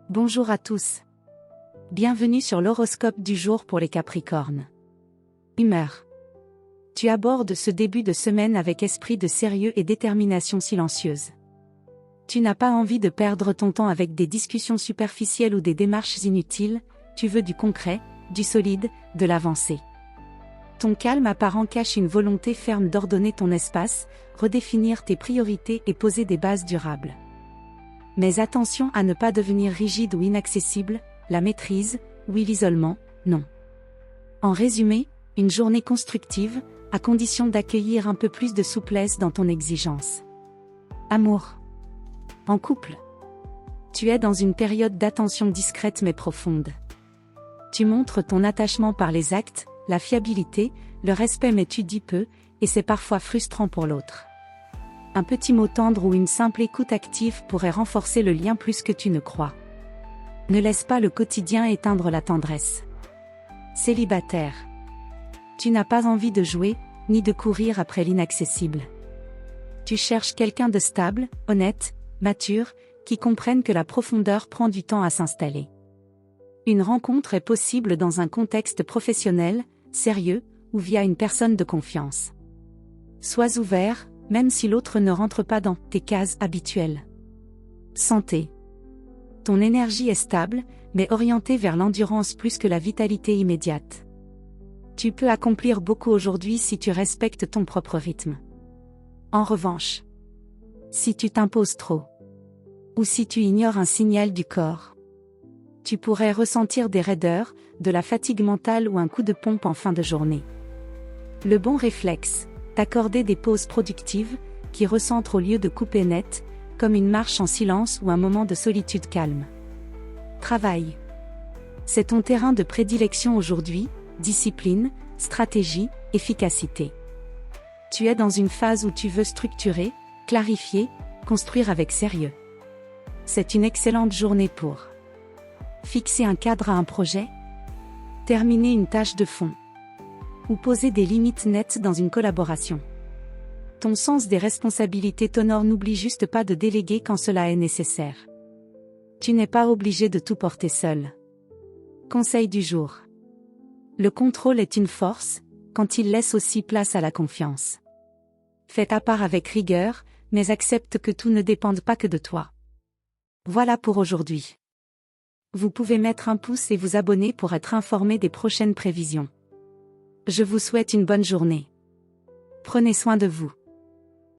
Bonjour à tous. Bienvenue sur l'horoscope du jour pour les Capricornes. Humeur. Tu abordes ce début de semaine avec esprit de sérieux et détermination silencieuse. Tu n'as pas envie de perdre ton temps avec des discussions superficielles ou des démarches inutiles, tu veux du concret, du solide, de l'avancée. Ton calme apparent cache une volonté ferme d'ordonner ton espace, redéfinir tes priorités et poser des bases durables. Mais attention à ne pas devenir rigide ou inaccessible, la maîtrise, oui l'isolement, non. En résumé, une journée constructive, à condition d'accueillir un peu plus de souplesse dans ton exigence. Amour. En couple. Tu es dans une période d'attention discrète mais profonde. Tu montres ton attachement par les actes, la fiabilité, le respect mais tu dis peu, et c'est parfois frustrant pour l'autre. Un petit mot tendre ou une simple écoute active pourrait renforcer le lien plus que tu ne crois. Ne laisse pas le quotidien éteindre la tendresse. Célibataire. Tu n'as pas envie de jouer, ni de courir après l'inaccessible. Tu cherches quelqu'un de stable, honnête, mature, qui comprenne que la profondeur prend du temps à s'installer. Une rencontre est possible dans un contexte professionnel, sérieux, ou via une personne de confiance. Sois ouvert, même si l'autre ne rentre pas dans tes cases habituelles. Santé. Ton énergie est stable, mais orientée vers l'endurance plus que la vitalité immédiate. Tu peux accomplir beaucoup aujourd'hui si tu respectes ton propre rythme. En revanche, si tu t'imposes trop, ou si tu ignores un signal du corps, tu pourrais ressentir des raideurs, de la fatigue mentale ou un coup de pompe en fin de journée. Le bon réflexe, t'accorder des pauses productives, qui recentrent au lieu de couper net, comme une marche en silence ou un moment de solitude calme. Travail. C'est ton terrain de prédilection aujourd'hui, discipline, stratégie, efficacité. Tu es dans une phase où tu veux structurer, clarifier, construire avec sérieux. C'est une excellente journée pour fixer un cadre à un projet, terminer une tâche de fond, ou poser des limites nettes dans une collaboration. Ton sens des responsabilités t'honore, n'oublie juste pas de déléguer quand cela est nécessaire. Tu n'es pas obligé de tout porter seul. Conseil du jour. Le contrôle est une force, quand il laisse aussi place à la confiance. Fais ta part avec rigueur, mais accepte que tout ne dépende pas que de toi. Voilà pour aujourd'hui. Vous pouvez mettre un pouce et vous abonner pour être informé des prochaines prévisions. Je vous souhaite une bonne journée. Prenez soin de vous.